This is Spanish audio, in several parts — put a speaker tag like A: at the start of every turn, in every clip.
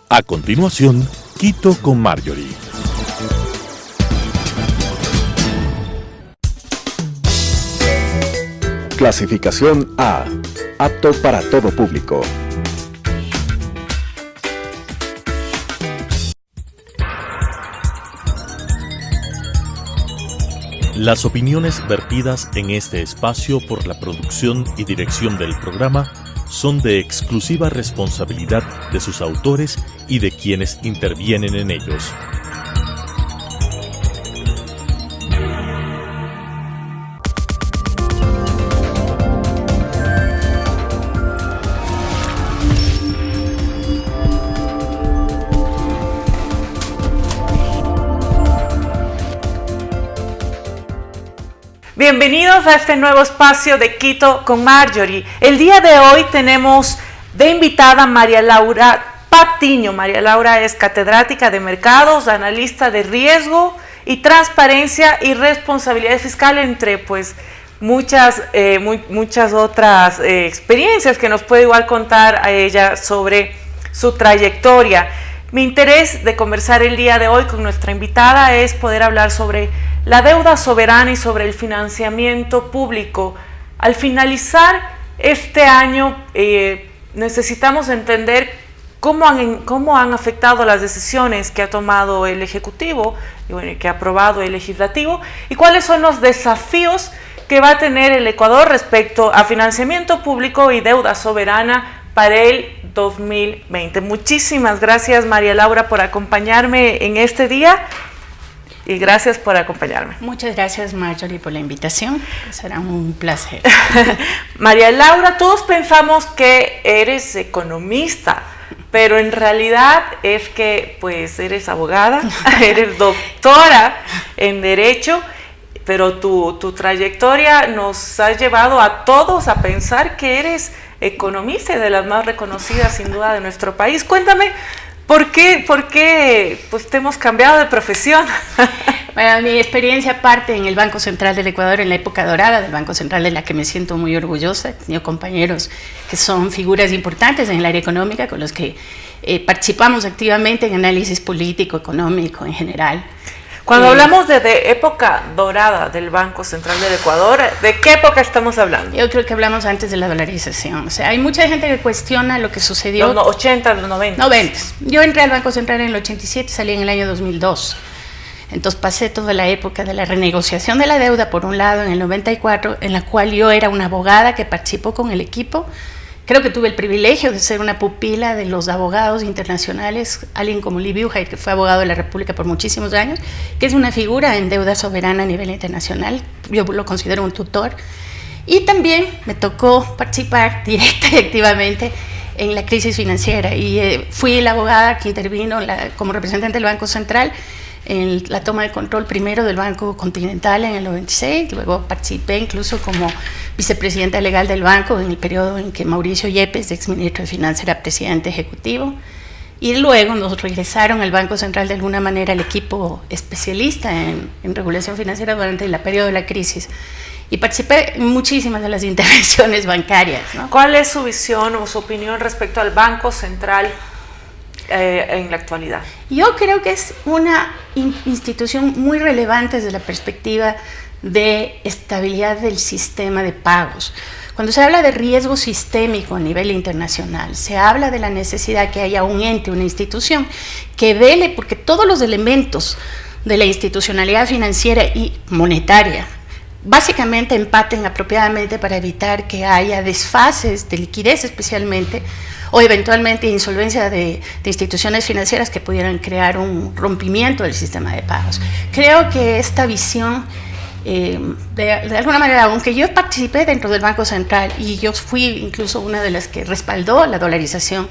A: A continuación, Quito con Marjorie.
B: Clasificación A. Apto para todo público.
A: Las opiniones vertidas en este espacio por la producción y dirección del programa son de exclusiva responsabilidad de sus autores y de quienes intervienen en ellos.
C: Bienvenidos a este nuevo espacio de Quito con Marjorie. El día de hoy tenemos de invitada a María Laura Patiño. María Laura es catedrática de mercados, analista de riesgo y transparencia y responsabilidad fiscal, entre muchas otras experiencias que nos puede igual contar a ella sobre su trayectoria. Mi interés de conversar el día de hoy con nuestra invitada es poder hablar sobre la deuda soberana y sobre el financiamiento público. Al finalizar este año, necesitamos entender cómo han afectado las decisiones que ha tomado el Ejecutivo y que ha aprobado el Legislativo, y cuáles son los desafíos que va a tener el Ecuador respecto a financiamiento público y deuda soberana para el 2020. Muchísimas gracias, María Laura, por acompañarme en este día. Y gracias por acompañarme.
D: Muchas gracias, Marjorie, por la invitación. Será un placer.
C: María Laura, todos pensamos que eres economista, pero en realidad es que eres abogada, eres doctora en Derecho, pero tu trayectoria nos ha llevado a todos a pensar que eres economista y de las más reconocidas sin duda de nuestro país. Cuéntame, ¿por qué te hemos cambiado de profesión?
D: Bueno, mi experiencia parte en el Banco Central del Ecuador, en la época dorada del Banco Central, de la que me siento muy orgullosa. He tenido compañeros que son figuras importantes en el área económica, con los que participamos activamente en análisis político, económico en general.
C: Cuando hablamos de época dorada del Banco Central del Ecuador, ¿de qué época estamos hablando?
D: Yo creo que hablamos antes de la dolarización. O sea, hay mucha gente que cuestiona lo que sucedió.
C: Los 80, los 90.
D: 90. Yo entré al Banco Central en el 87, salí en el año 2002. Entonces pasé toda la época de la renegociación de la deuda, por un lado, en el 94, en la cual yo era una abogada que participó con el equipo. Creo que tuve el privilegio de ser una pupila de los abogados internacionales, alguien como Lee Buchheit, que fue abogado de la República por muchísimos años, que es una figura en deuda soberana a nivel internacional. Yo lo considero un tutor. Y también me tocó participar directa y activamente en la crisis financiera. Y fui la abogada que intervino como representante del Banco Central en la toma de control primero del Banco Continental en el 96, luego participé incluso como vicepresidenta legal del banco en el periodo en que Mauricio Yepes, exministro de Finanzas, era presidente ejecutivo, y luego nos regresaron al Banco Central de alguna manera el equipo especialista en regulación financiera durante el periodo de la crisis, y participé en muchísimas de las intervenciones bancarias, ¿no?
C: ¿Cuál es su visión o su opinión respecto al Banco Central en la actualidad?
D: Yo creo que es una institución muy relevante desde la perspectiva de estabilidad del sistema de pagos. Cuando se habla de riesgo sistémico a nivel internacional, se habla de la necesidad que haya un ente, una institución que vele porque todos los elementos de la institucionalidad financiera y monetaria básicamente empaten apropiadamente para evitar que haya desfases de liquidez especialmente, o eventualmente insolvencia de instituciones financieras que pudieran crear un rompimiento del sistema de pagos. Creo que esta visión, de alguna manera, aunque yo participé dentro del Banco Central y yo fui incluso una de las que respaldó la dolarización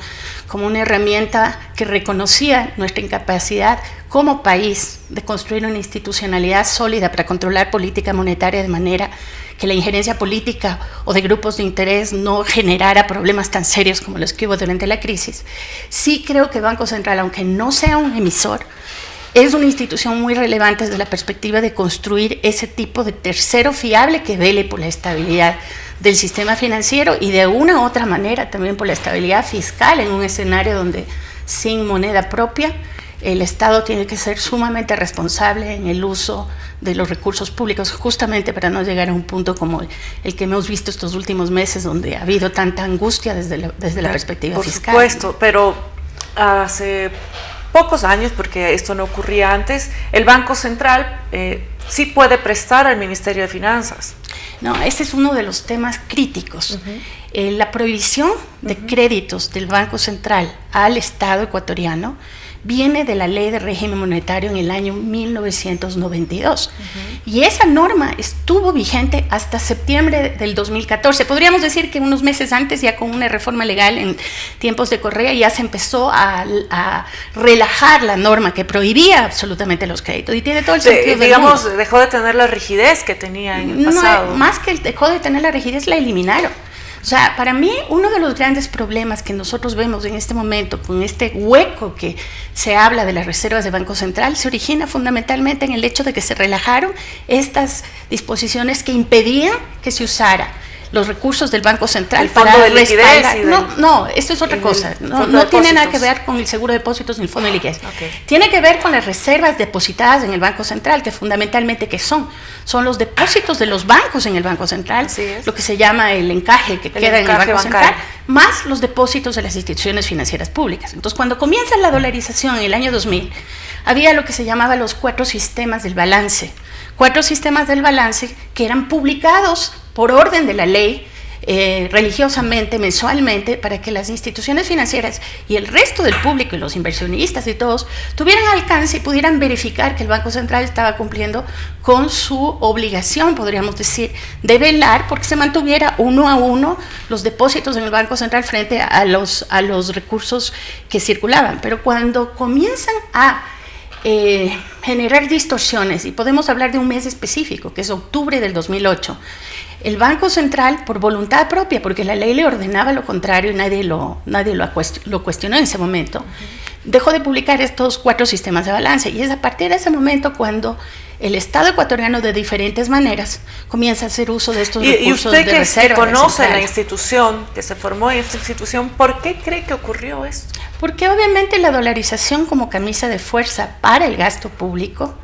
D: como una herramienta que reconocía nuestra incapacidad como país de construir una institucionalidad sólida para controlar política monetaria de manera que la injerencia política o de grupos de interés no generara problemas tan serios como los que hubo durante la crisis. Sí creo que el Banco Central, aunque no sea un emisor, es una institución muy relevante desde la perspectiva de construir ese tipo de tercero fiable que vele por la estabilidad del sistema financiero y de una u otra manera también por la estabilidad fiscal en un escenario donde sin moneda propia. El Estado tiene que ser sumamente responsable en el uso de los recursos públicos, justamente para no llegar a un punto como el que hemos visto estos últimos meses, donde ha habido tanta angustia desde la perspectiva fiscal.
C: Por supuesto, pero hace pocos años, porque esto no ocurría antes, el Banco Central sí puede prestar al Ministerio de Finanzas.
D: No, ese es uno de los temas críticos. La prohibición de créditos del Banco Central al Estado ecuatoriano viene de la Ley de Régimen Monetario en el año 1992. Y esa norma estuvo vigente hasta septiembre del 2014. Podríamos decir que unos meses antes, ya con una reforma legal en tiempos de Correa, ya se empezó a relajar la norma que prohibía absolutamente los créditos. Y tiene todo el sentido del mundo.
C: Dejó de tener la rigidez que tenía en el pasado.
D: No, más que dejó de tener la rigidez, la eliminaron. O sea, para mí, uno de los grandes problemas que nosotros vemos en este momento, con este hueco que se habla de las reservas de Banco Central, se origina fundamentalmente en el hecho de que se relajaron estas disposiciones que impedían que se usara los recursos del Banco Central para respaldar. No, esto es otra cosa. No tiene nada que ver con el seguro de depósitos ni el fondo de liquidez. Tiene que ver con las reservas depositadas en el Banco Central, que fundamentalmente ¿qué son? Son los depósitos de los bancos en el Banco Central, lo que se llama el encaje que queda en el Banco Central, más los depósitos de las instituciones financieras públicas. Entonces, cuando comienza la dolarización en el año 2000, había lo que se llamaba los 4 sistemas del balance. 4 sistemas del balance que eran publicados por orden de la ley, religiosamente, mensualmente, para que las instituciones financieras y el resto del público y los inversionistas y todos tuvieran alcance y pudieran verificar que el Banco Central estaba cumpliendo con su obligación, podríamos decir, de velar porque se mantuviera uno a uno los depósitos en el Banco Central frente a los recursos que circulaban. Pero cuando comienzan a generar distorsiones, y podemos hablar de un mes específico, que es octubre del 2008, el Banco Central, por voluntad propia, porque la ley le ordenaba lo contrario y nadie lo cuestionó en ese momento, dejó de publicar estos 4 sistemas de balance. Y es a partir de ese momento cuando el Estado ecuatoriano, de diferentes maneras, comienza a hacer uso de estos recursos de reserva. Y usted, que
C: conoce la institución, que se formó en esta institución, ¿por qué cree que ocurrió esto?
D: Porque obviamente la dolarización como camisa de fuerza para el gasto público,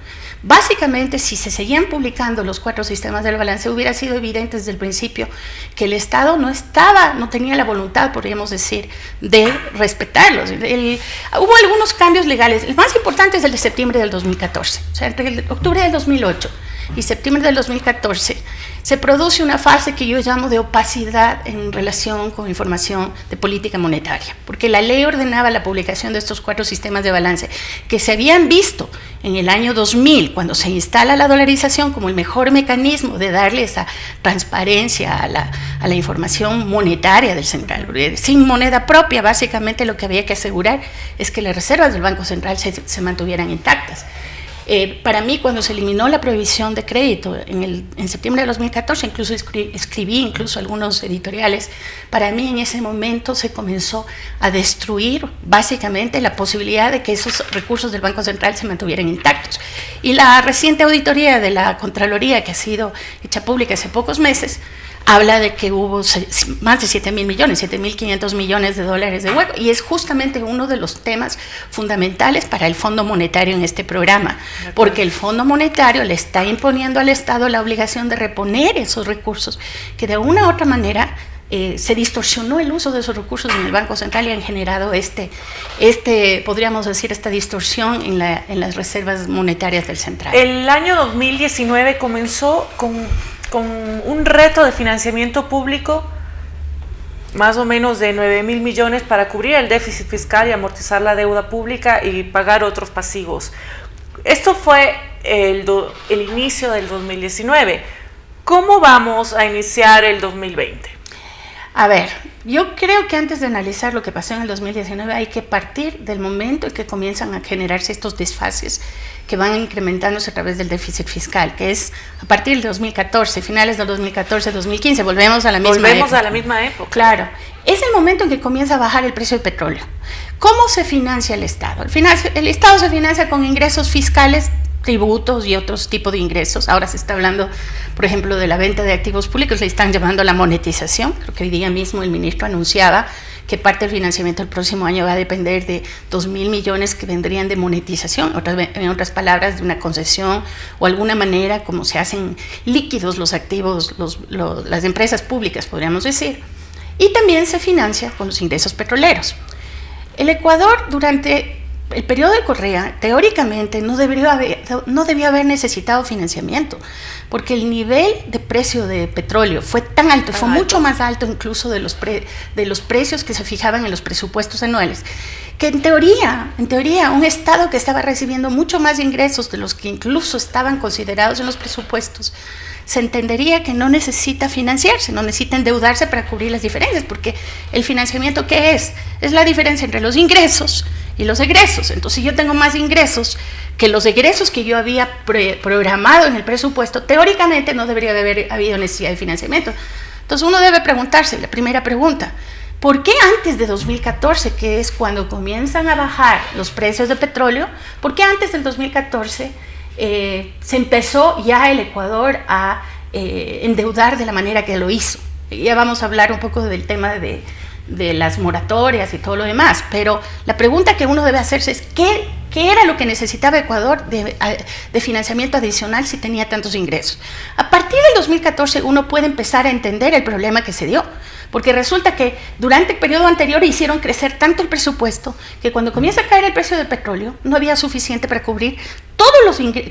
D: básicamente, si se seguían publicando los 4 sistemas del balance, hubiera sido evidente desde el principio que el Estado no tenía la voluntad, podríamos decir, de respetarlos. Hubo algunos cambios legales. El más importante es el de septiembre del 2014. O sea, entre octubre del 2008 y septiembre del 2014 se produce una fase que yo llamo de opacidad en relación con información de política monetaria, porque la ley ordenaba la publicación de estos 4 sistemas de balance que se habían visto en el año 2000, cuando se instala la dolarización como el mejor mecanismo de darle esa transparencia a la información monetaria del central. Sin moneda propia, básicamente lo que había que asegurar es que las reservas del Banco Central se mantuvieran intactas. Para mí, cuando se eliminó la prohibición de crédito en septiembre de 2014, incluso escribí algunos editoriales, para mí en ese momento se comenzó a destruir básicamente la posibilidad de que esos recursos del Banco Central se mantuvieran intactos. Y la reciente auditoría de la Contraloría, que ha sido hecha pública hace pocos meses, habla de que hubo más de 7.000 millones, 7.500 millones de dólares de hueco, y es justamente uno de los temas fundamentales para el Fondo Monetario en este programa, porque el Fondo Monetario le está imponiendo al Estado la obligación de reponer esos recursos, que de una u otra manera se distorsionó el uso de esos recursos en el Banco Central y han generado podríamos decir, esta distorsión en las reservas monetarias del Central.
C: El año 2019 comenzó con un reto de financiamiento público más o menos de 9.000 millones para cubrir el déficit fiscal y amortizar la deuda pública y pagar otros pasivos. Esto fue el inicio del 2019. ¿Cómo vamos a iniciar el 2020?
D: A ver, yo creo que antes de analizar lo que pasó en el 2019 hay que partir del momento en que comienzan a generarse estos desfases que van incrementándose a través del déficit fiscal, que es a partir del 2014, finales del 2014-2015, volvemos a la misma época. Claro, es el momento en que comienza a bajar el precio del petróleo. ¿Cómo se financia el Estado? El Estado se financia con ingresos fiscales, tributos y otros tipos de ingresos. Ahora se está hablando, por ejemplo, de la venta de activos públicos, le están llamando la monetización. Creo que hoy día mismo el ministro anunciaba que parte del financiamiento del próximo año va a depender de 2.000 millones que vendrían de monetización, en otras palabras, de una concesión o alguna manera como se hacen líquidos los activos, las empresas públicas, podríamos decir. Y también se financia con los ingresos petroleros. El Ecuador, durante el periodo de Correa, teóricamente no debía haber necesitado financiamiento, porque el nivel de precio de petróleo fue tan alto, fue mucho más alto incluso de los precios que se fijaban en los presupuestos anuales, que en teoría, un Estado que estaba recibiendo mucho más ingresos de los que incluso estaban considerados en los presupuestos, se entendería que no necesita financiarse, no necesita endeudarse para cubrir las diferencias, porque el financiamiento, ¿qué es? Es la diferencia entre los ingresos y los egresos. Entonces, si yo tengo más ingresos que los egresos que yo había programado en el presupuesto, teóricamente no debería de haber habido necesidad de financiamiento. Entonces, uno debe preguntarse, la primera pregunta, ¿por qué antes de 2014, que es cuando comienzan a bajar los precios de petróleo, por qué antes del 2014 se empezó ya el Ecuador a endeudar de la manera que lo hizo? Ya vamos a hablar un poco del tema de las moratorias y todo lo demás, pero la pregunta que uno debe hacerse es ¿qué era lo que necesitaba Ecuador de financiamiento adicional si tenía tantos ingresos? A partir del 2014 uno puede empezar a entender el problema que se dio, porque resulta que durante el periodo anterior hicieron crecer tanto el presupuesto que cuando comienza a caer el precio del petróleo no había suficiente para cubrir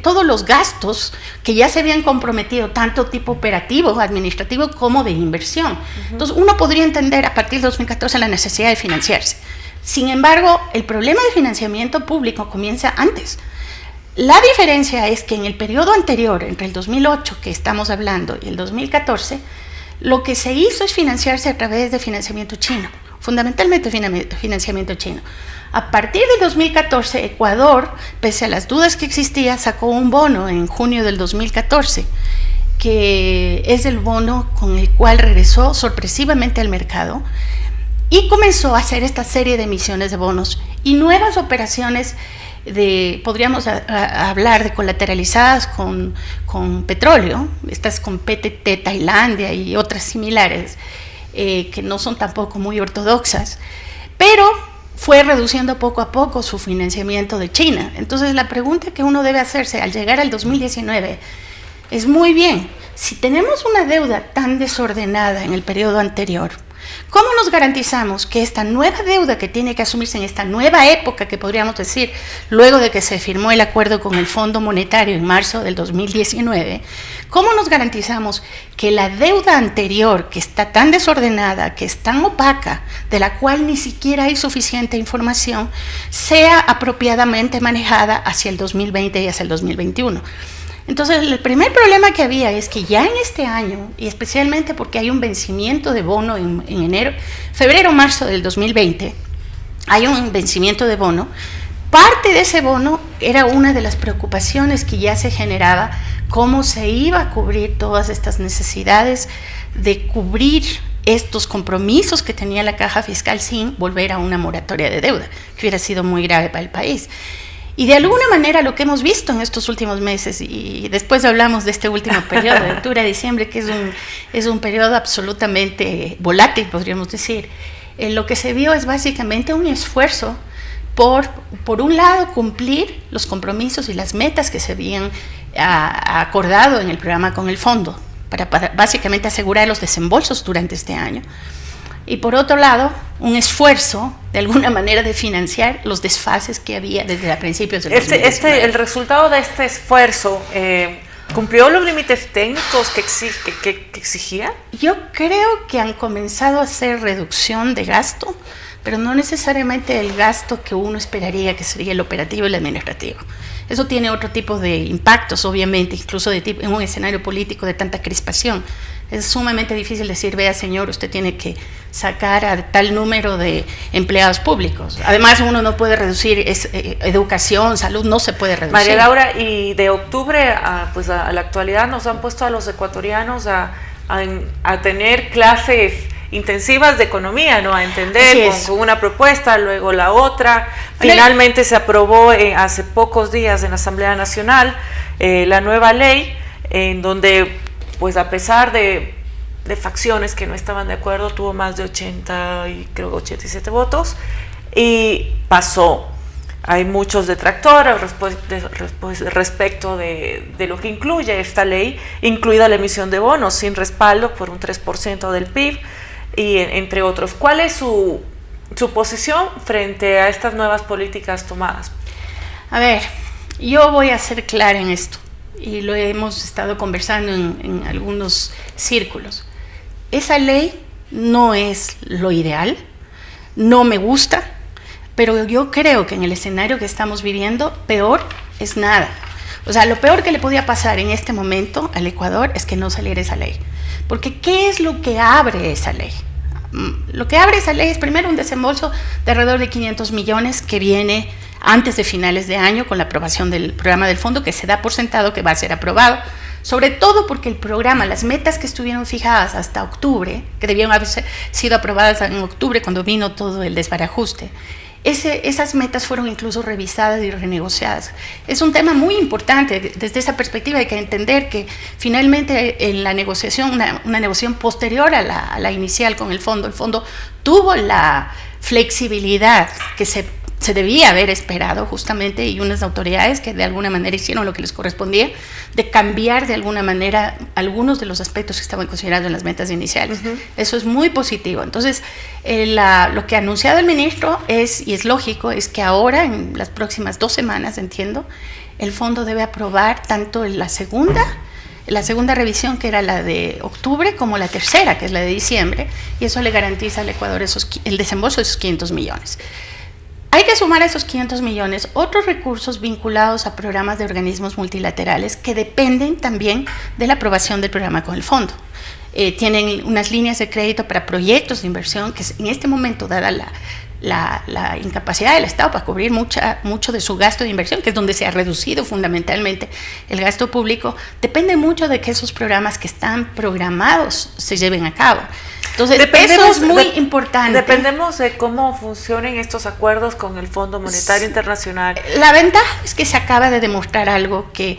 D: todos los gastos que ya se habían comprometido, tanto tipo operativo, administrativo, como de inversión. Entonces uno podría entender a partir de 2014 la necesidad de financiarse. Sin embargo, el problema de financiamiento público comienza antes. La diferencia es que en el periodo anterior, entre el 2008 que estamos hablando y el 2014, lo que se hizo es financiarse a través de financiamiento chino, fundamentalmente financiamiento chino. A partir del 2014, Ecuador, pese a las dudas que existía, sacó un bono en junio del 2014, que es el bono con el cual regresó sorpresivamente al mercado y comenzó a hacer esta serie de emisiones de bonos y nuevas operaciones podríamos hablar de colateralizadas con petróleo, estas con PTT Tailandia y otras similares, que no son tampoco muy ortodoxas, pero fue reduciendo poco a poco su financiamiento de China. Entonces la pregunta que uno debe hacerse al llegar al 2019 es muy bien, si tenemos una deuda tan desordenada en el periodo anterior, ¿cómo nos garantizamos que esta nueva deuda que tiene que asumirse en esta nueva época, que podríamos decir, luego de que se firmó el acuerdo con el Fondo Monetario en marzo del 2019, cómo nos garantizamos que la deuda anterior, que está tan desordenada, que es tan opaca, de la cual ni siquiera hay suficiente información, sea apropiadamente manejada hacia el 2020 y hacia el 2021? Entonces, el primer problema que había es que ya en este año, y especialmente porque hay un vencimiento de bono en febrero-marzo del 2020, hay un vencimiento de bono. Parte de ese bono era una de las preocupaciones que ya se generaba, cómo se iba a cubrir todas estas necesidades de cubrir estos compromisos que tenía la caja fiscal sin volver a una moratoria de deuda, que hubiera sido muy grave para el país. Y de alguna manera lo que hemos visto en estos últimos meses, y después hablamos de este último periodo, de octubre a diciembre, que es un periodo absolutamente volátil, podríamos decir, lo que se vio es básicamente un esfuerzo por un lado, cumplir los compromisos y las metas que se habían acordado en el programa con el fondo, para básicamente asegurar los desembolsos durante este año. Y por otro lado, un esfuerzo, de alguna manera, de financiar los desfases que había desde principios del 2019.
C: El resultado de este esfuerzo, ¿cumplió los límites técnicos que exigía?
D: Yo creo que han comenzado a hacer reducción de gasto, pero no necesariamente el gasto que uno esperaría, que sería el operativo y el administrativo. Eso tiene otro tipo de impactos, obviamente, incluso en un escenario político de tanta crispación. Es sumamente difícil decir, vea señor, usted tiene que sacar a tal número de empleados públicos. Además, uno no puede reducir educación, salud, no se puede reducir.
C: María Laura, y de octubre a la actualidad nos han puesto a los ecuatorianos a tener clases intensivas de economía, ¿no? A entender con una propuesta, luego la otra. Finalmente se aprobó hace pocos días en la Asamblea Nacional la nueva ley, en donde, pues a pesar de facciones que no estaban de acuerdo, tuvo más de 87 votos y pasó. Hay muchos detractores respecto de lo que incluye esta ley, incluida la emisión de bonos sin respaldo por un 3% del PIB, y entre otros. ¿Cuál es su posición frente a estas nuevas políticas tomadas?
D: A ver, yo voy a ser clara en esto, y lo hemos estado conversando en algunos círculos. Esa ley no es lo ideal, no me gusta, pero yo creo que en el escenario que estamos viviendo, peor es nada. O sea, lo peor que le podía pasar en este momento al Ecuador es que no saliera esa ley. Porque ¿qué es lo que abre esa ley? Lo que abre esa ley es primero un desembolso de alrededor de 500 millones que viene antes de finales de año con la aprobación del programa del fondo, que se da por sentado que va a ser aprobado, sobre todo porque el programa, las metas que estuvieron fijadas hasta octubre, que debían haber sido aprobadas en octubre cuando vino todo el desbarajuste, esas metas fueron incluso revisadas y renegociadas. Es un tema muy importante. Desde esa perspectiva hay que entender que finalmente en la negociación, una negociación posterior a la inicial con el fondo tuvo la flexibilidad que se debía haber esperado justamente, y unas autoridades que de alguna manera hicieron lo que les correspondía, de cambiar de alguna manera algunos de los aspectos que estaban considerados en las metas iniciales. Uh-huh. Eso es muy positivo. Entonces, lo que ha anunciado el ministro es, y es lógico, es que ahora, en las próximas 2 semanas, entiendo, el fondo debe aprobar tanto la segunda revisión, que era la de octubre, como la tercera, que es la de diciembre, y eso le garantiza al Ecuador el desembolso de esos 500 millones. Hay que sumar a esos 500 millones otros recursos vinculados a programas de organismos multilaterales que dependen también de la aprobación del programa con el fondo. Tienen unas líneas de crédito para proyectos de inversión que en este momento, dada la incapacidad del Estado para cubrir mucho de su gasto de inversión, que es donde se ha reducido fundamentalmente el gasto público, depende mucho de que esos programas que están programados se lleven a cabo. Entonces, eso es muy importante.
C: Dependemos de cómo funcionen estos acuerdos con el Fondo Monetario Internacional.
D: La ventaja es que se acaba de demostrar algo que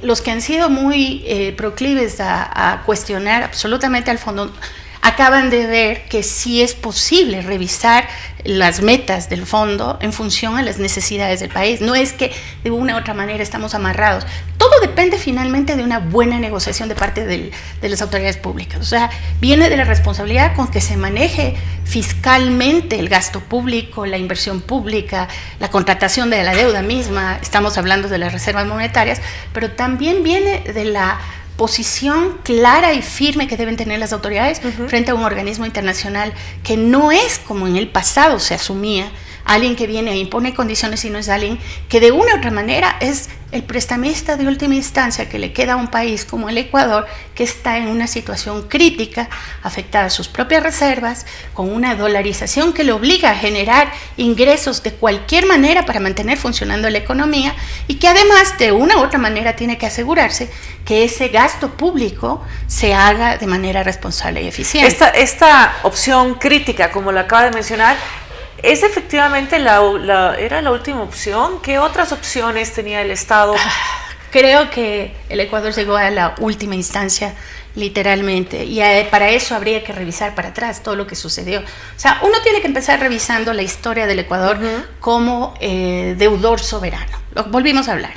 D: los que han sido muy proclives a cuestionar absolutamente al fondo acaban de ver que sí es posible revisar las metas del fondo en función a las necesidades del país. No es que de una u otra manera estamos amarrados. Todo depende finalmente de una buena negociación de parte de las autoridades públicas. O sea, viene de la responsabilidad con que se maneje fiscalmente el gasto público, la inversión pública, la contratación de la deuda misma. Estamos hablando de las reservas monetarias, pero también viene de la posición clara y firme que deben tener las autoridades frente a un organismo internacional que no es como en el pasado se asumía, alguien que viene e impone condiciones, sino es alguien que de una u otra manera es el prestamista de última instancia que le queda a un país como el Ecuador, que está en una situación crítica, afectada a sus propias reservas, con una dolarización que le obliga a generar ingresos de cualquier manera para mantener funcionando la economía, y que además de una u otra manera tiene que asegurarse que ese gasto público se haga de manera responsable y eficiente.
C: Esta opción crítica, como la acaba de mencionar, ¿es efectivamente era la última opción? ¿Qué otras opciones tenía el Estado?
D: Creo que el Ecuador llegó a la última instancia, literalmente, y para eso habría que revisar para atrás todo lo que sucedió. O sea, uno tiene que empezar revisando la historia del Ecuador como deudor soberano. Lo volvimos a hablar.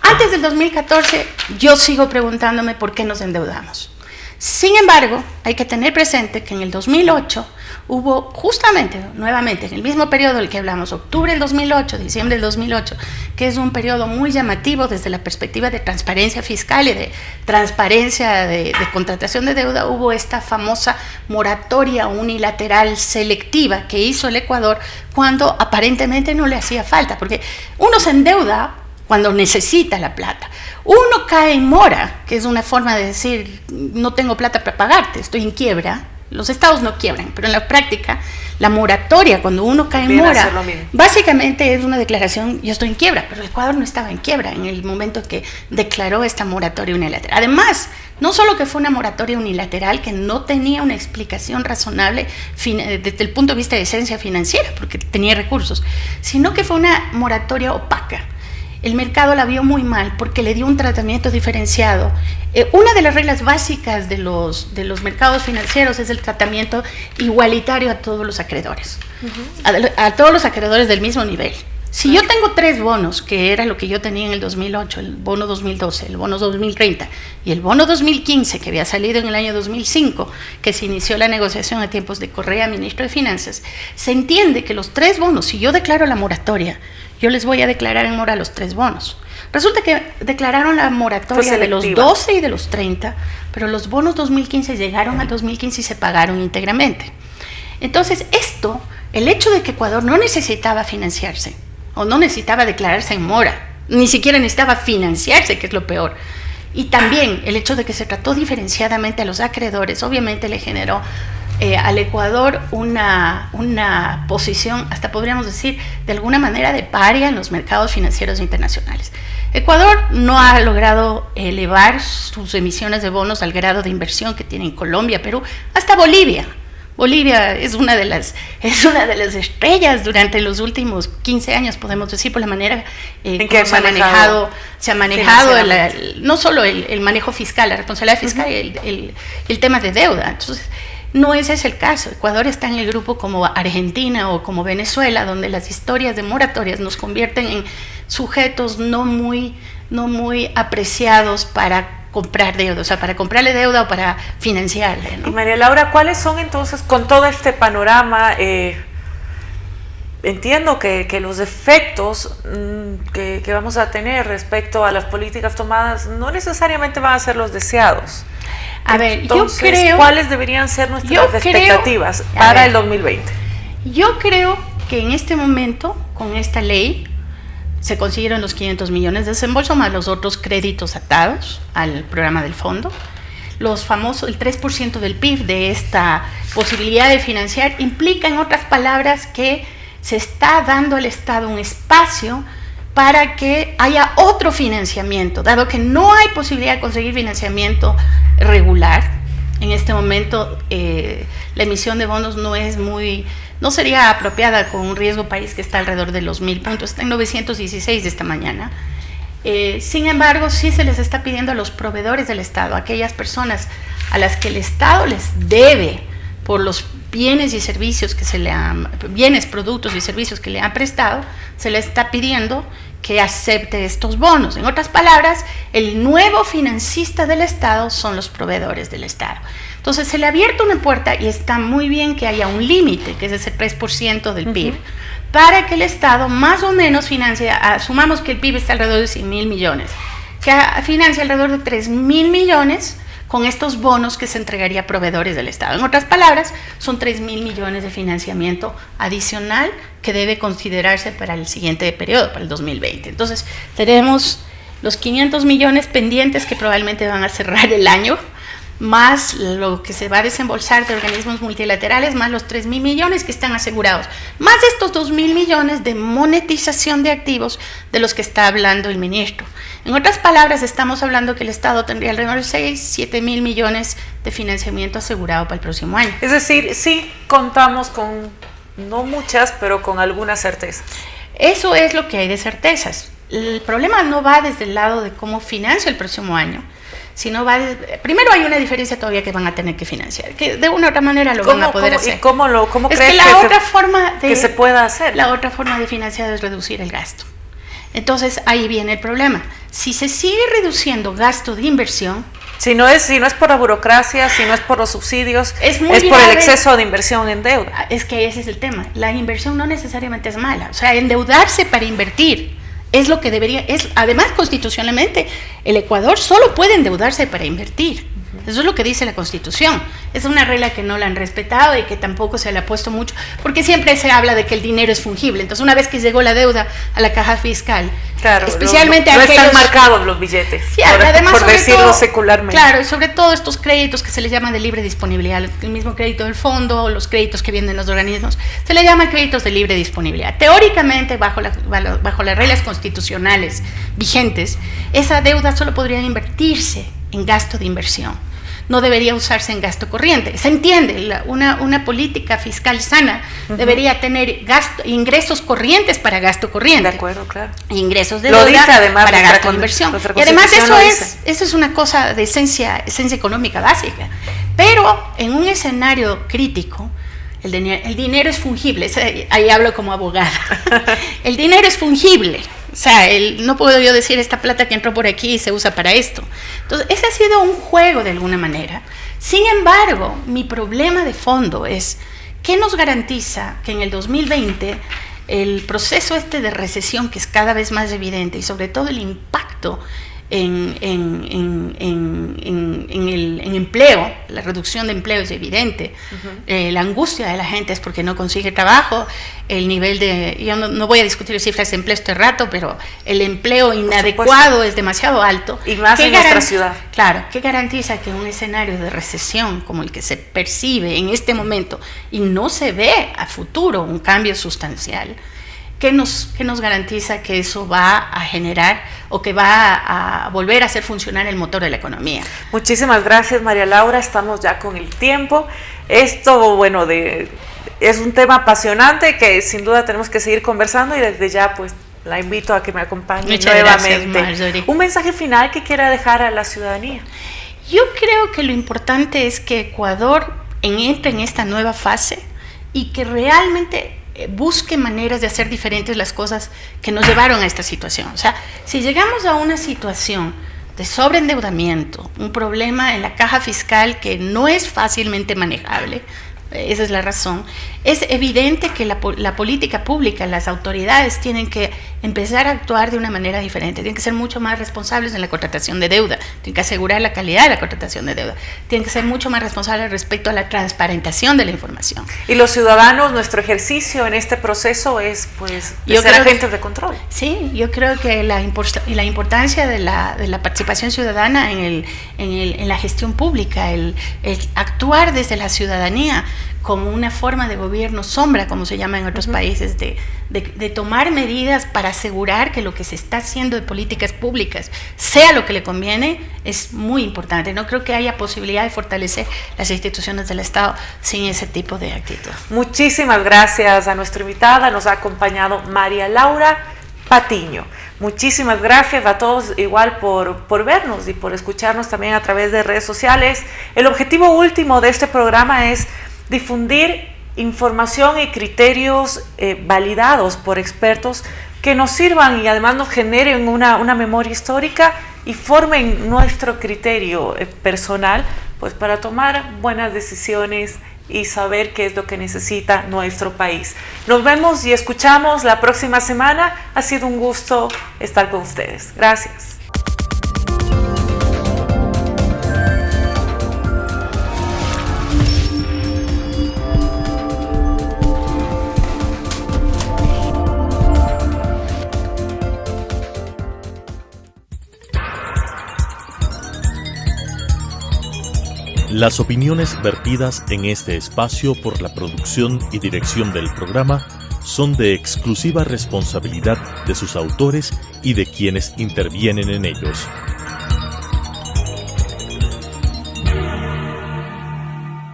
D: Antes del 2014, yo sigo preguntándome por qué nos endeudamos. Sin embargo, hay que tener presente que en el 2008 hubo justamente, nuevamente, en el mismo periodo del que hablamos, octubre del 2008, diciembre del 2008, que es un periodo muy llamativo desde la perspectiva de transparencia fiscal y de transparencia de contratación de deuda, hubo esta famosa moratoria unilateral selectiva que hizo el Ecuador cuando aparentemente no le hacía falta, porque uno se endeuda cuando necesita la plata. Uno cae en mora, que es una forma de decir, no tengo plata para pagarte, estoy en quiebra. Los estados no quiebran, pero en la práctica, la moratoria, cuando uno cae en mora, básicamente es una declaración, yo estoy en quiebra, pero el Ecuador no estaba en quiebra en el momento que declaró esta moratoria unilateral. Además, no solo que fue una moratoria unilateral que no tenía una explicación razonable desde el punto de vista de esencia financiera, porque tenía recursos, sino que fue una moratoria opaca. el mercado la vio muy mal porque le dio un tratamiento diferenciado. Una de las reglas básicas de los mercados financieros es el tratamiento igualitario a todos los acreedores, a todos los acreedores del mismo nivel. Si yo tengo 3 bonos, que era lo que yo tenía en el 2008, el bono 2012, el bono 2030 y el bono 2015, que había salido en el año 2005, que se inició la negociación a tiempos de Correa, ministro de Finanzas, se entiende que los 3 bonos, si yo declaro la moratoria, yo les voy a declarar en mora los 3 bonos. Resulta que declararon la moratoria de los 12 y de los 30, pero los bonos 2015 llegaron al 2015 y se pagaron íntegramente. Entonces, el hecho de que Ecuador no necesitaba financiarse, o no necesitaba declararse en mora, ni siquiera necesitaba financiarse, que es lo peor. Y también el hecho de que se trató diferenciadamente a los acreedores, obviamente le generó al Ecuador una posición, hasta podríamos decir, de alguna manera de paria en los mercados financieros internacionales. Ecuador no ha logrado elevar sus emisiones de bonos al grado de inversión que tienen Colombia, Perú, hasta Bolivia. Bolivia es una de las estrellas durante los últimos 15 años, podemos decir, por la manera en que se ha manejado no solo el manejo fiscal, la responsabilidad fiscal, el tema de deuda. Entonces, no ese es el caso. Ecuador está en el grupo como Argentina o como Venezuela, donde las historias de moratorias nos convierten en sujetos no muy apreciados para comprar deuda, o sea, para comprarle deuda o para financiarle, ¿no?
C: Y María Laura, ¿cuáles son entonces, con todo este panorama, entiendo que los efectos que vamos a tener respecto a las políticas tomadas no necesariamente van a ser los deseados?
D: A ver,
C: entonces,
D: yo creo...
C: ¿cuáles deberían ser nuestras expectativas para el 2020?
D: Yo creo que en este momento, con esta ley, se consiguieron los 500 millones de desembolso más los otros créditos atados al programa del fondo. Los famosos, el 3% del PIB de esta posibilidad de financiar implica, en otras palabras, que se está dando al Estado un espacio para que haya otro financiamiento, dado que no hay posibilidad de conseguir financiamiento regular. En este momento la emisión de bonos no sería apropiada con un riesgo país que está alrededor de los 1.000 puntos, está en 916 de esta mañana. Sin embargo, sí se les está pidiendo a los proveedores del Estado, a aquellas personas a las que el Estado les debe por los bienes y servicios productos y servicios que le han prestado, se le está pidiendo que acepte estos bonos. En otras palabras, el nuevo financista del Estado son los proveedores del Estado. Entonces se le ha abierto una puerta y está muy bien que haya un límite, que es ese 3% del PIB, para que el Estado más o menos financie, asumamos que el PIB está alrededor de 100.000 millones, que financie alrededor de 3.000 millones con estos bonos que se entregaría a proveedores del Estado. En otras palabras, son 3.000 millones de financiamiento adicional que debe considerarse para el siguiente periodo, para el 2020. Entonces, tenemos los 500 millones pendientes que probablemente van a cerrar el año, más lo que se va a desembolsar de organismos multilaterales, más los 3.000 millones que están asegurados, más estos 2.000 millones de monetización de activos de los que está hablando el ministro. En otras palabras, estamos hablando que el Estado tendría alrededor de 6.000-7.000 millones de financiamiento asegurado para el próximo año.
C: Es decir, sí contamos con, no muchas, pero con algunas certezas.
D: Eso es lo que hay de certezas. El problema no va desde el lado de cómo financio el próximo año, sino primero hay una diferencia todavía que van a tener que financiar, que de una u otra manera lo van a poder hacer.
C: ¿Y cómo
D: es
C: crees
D: que la otra forma
C: que se pueda hacer?
D: La otra forma de financiar es reducir el gasto. Entonces ahí viene el problema. Si se sigue reduciendo gasto de inversión,
C: si no es por la burocracia, si no es por los subsidios, es por el exceso de inversión en deuda.
D: Es que ese es el tema. La inversión no necesariamente es mala. O sea, endeudarse para invertir es lo que debería, además constitucionalmente, el Ecuador solo puede endeudarse para invertir. Eso es lo que dice la Constitución. Es una regla que no la han respetado y que tampoco se le ha puesto mucho, porque siempre se habla de que el dinero es fungible. Entonces, una vez que llegó la deuda a la caja fiscal,
C: claro,
D: especialmente
C: no están marcados los billetes, por decirlo secularmente.
D: Claro, y sobre todo estos créditos que se les llaman de libre disponibilidad, el mismo crédito del fondo, los créditos que vienen de los organismos, se les llaman créditos de libre disponibilidad. Teóricamente, bajo las reglas constitucionales vigentes, esa deuda solo podría invertirse en gasto de inversión. no debería usarse en gasto corriente. Se entiende, una política fiscal sana debería tener ingresos corrientes para gasto corriente.
C: De acuerdo, claro.
D: Ingresos de
C: lo
D: deuda
C: dice, además,
D: para gasto de inversión. Y además eso es una cosa de esencia económica básica. Pero en un escenario crítico, el dinero es fungible. Ahí hablo como abogada. El dinero es fungible. O sea, no puedo yo decir esta plata que entró por aquí y se usa para esto. Entonces, ese ha sido un juego de alguna manera. Sin embargo, mi problema de fondo es, ¿qué nos garantiza que en el 2020 el proceso de recesión, que es cada vez más evidente, y sobre todo el impacto en empleo, la reducción de empleo es evidente, la angustia de la gente es porque no consigue trabajo, el nivel yo no voy a discutir cifras de empleo este rato, pero el empleo inadecuado es demasiado alto.
C: Y más en nuestra ciudad.
D: Claro, ¿qué garantiza que en un escenario de recesión como el que se percibe en este momento y no se ve a futuro un cambio sustancial? ¿Qué nos garantiza que eso va a generar o que va a volver a hacer funcionar el motor de la economía?
C: Muchísimas gracias, María Laura. Estamos ya con el tiempo. Esto, bueno, es un tema apasionante que sin duda tenemos que seguir conversando, y desde ya pues la invito a que me acompañe nuevamente.
D: Gracias, Marjorie.
C: Un mensaje final que quiera dejar a la ciudadanía.
D: Yo creo que lo importante es que Ecuador entre en esta nueva fase y que realmente busque maneras de hacer diferentes las cosas que nos llevaron a esta situación. O sea, si llegamos a una situación de sobreendeudamiento, un problema en la caja fiscal que no es fácilmente manejable, esa es la razón, es evidente que la política pública, las autoridades tienen que empezar a actuar de una manera diferente, tienen que ser mucho más responsables en la contratación de deuda, tienen que asegurar la calidad de la contratación de deuda, tienen que ser mucho más responsables respecto a la transparentación de la información.
C: Y los ciudadanos, nuestro ejercicio en este proceso es pues ser agentes de control.
D: Sí, yo creo que la importancia de la participación ciudadana en la gestión pública, el actuar desde la ciudadanía como una forma de gobierno sombra, como se llama en otros países, de tomar medidas para asegurar que lo que se está haciendo de políticas públicas sea lo que le conviene, es muy importante. No creo que haya posibilidad de fortalecer las instituciones del Estado sin ese tipo de actitud.
C: Muchísimas gracias a nuestra invitada. Nos ha acompañado María Laura Patiño. Muchísimas gracias a todos igual por vernos y por escucharnos también a través de redes sociales. El objetivo último de este programa es difundir información y criterios validados por expertos que nos sirvan y además nos generen una memoria histórica y formen nuestro criterio personal pues para tomar buenas decisiones y saber qué es lo que necesita nuestro país. Nos vemos y escuchamos la próxima semana. Ha sido un gusto estar con ustedes. Gracias.
A: Las opiniones vertidas en este espacio por la producción y dirección del programa son de exclusiva responsabilidad de sus autores y de quienes intervienen en ellos.